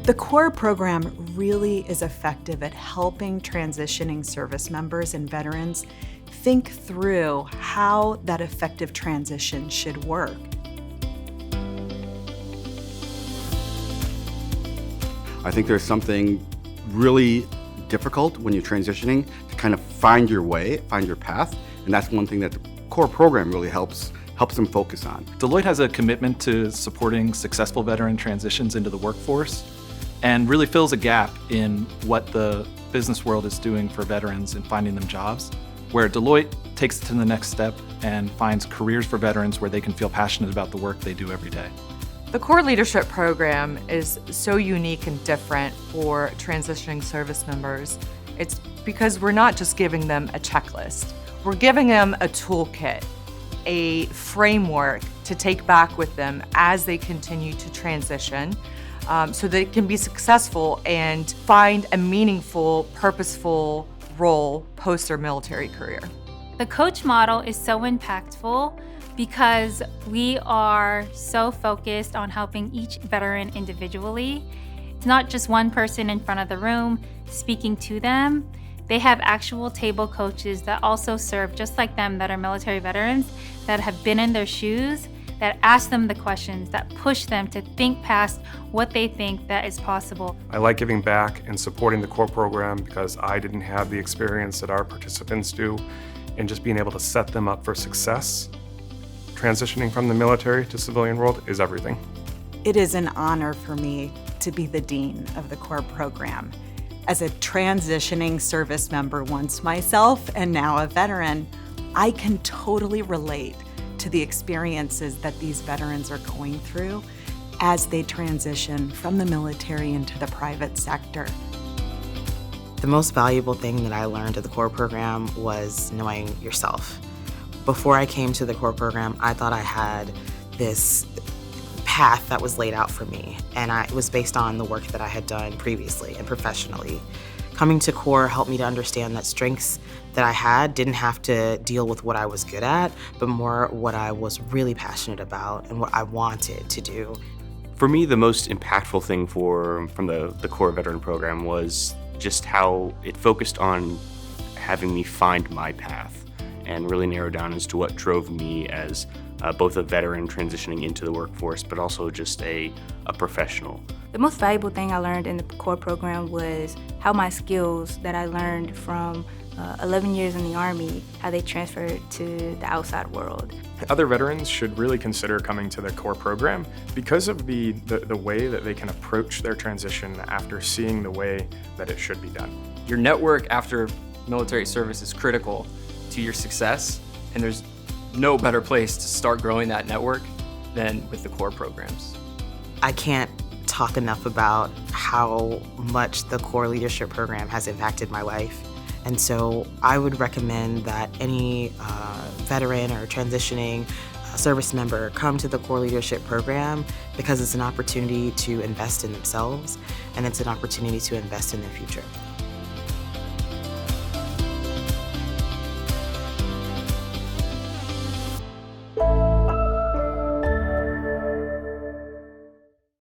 The CORE program really is effective at helping transitioning service members and veterans think through how that effective transition should work. I think there's something really difficult when you're transitioning to kind of find your way, find your path, and that's one thing that the CORE program really helps them focus on. Deloitte has a commitment to supporting successful veteran transitions into the workforce and really fills a gap in what the business world is doing for veterans and finding them jobs, where Deloitte takes it to the next step and finds careers for veterans where they can feel passionate about the work they do every day. The CORE Leadership Program is so unique and different for transitioning service members. It's because we're not just giving them a checklist. We're giving them a toolkit, a framework to take back with them as they continue to transition, so they can be successful and find a meaningful, purposeful role post their military career. The coach model is so impactful because we are so focused on helping each veteran individually. It's not just one person in front of the room speaking to them. They have actual table coaches that also serve just like them, that are military veterans, that have been in their shoes, that ask them the questions, that push them to think past what they think that is possible. I like giving back and supporting the CORE program because I didn't have the experience that our participants do, and just being able to set them up for success. Transitioning from the military to civilian world is everything. It is an honor for me to be the dean of the CORE program. As a transitioning service member once myself and now a veteran, I can totally relate to the experiences that these veterans are going through as they transition from the military into the private sector. The most valuable thing that I learned at the CORE program was knowing yourself. Before I came to the CORE program, I thought I had this path that was laid out for me, and it was based on the work that I had done previously and professionally. Coming to CORE helped me to understand that strengths that I had didn't have to deal with what I was good at, but more what I was really passionate about and what I wanted to do. For me, the most impactful thing from the CORE veteran program was just how it focused on having me find my path and really narrow down as to what drove me as both a veteran transitioning into the workforce, but also just a professional. The most valuable thing I learned in the CORE program was how my skills that I learned from 11 years in the Army, how they transferred to the outside world. Other veterans should really consider coming to the CORE program because of the way that they can approach their transition after seeing the way that it should be done. Your network after military service is critical to your success, and there's no better place to start growing that network than with the CORE programs. I can't talk enough about how much the CORE Leadership Program has impacted my life. And so I would recommend that any veteran or transitioning service member come to the CORE Leadership Program because it's an opportunity to invest in themselves and it's an opportunity to invest in their future.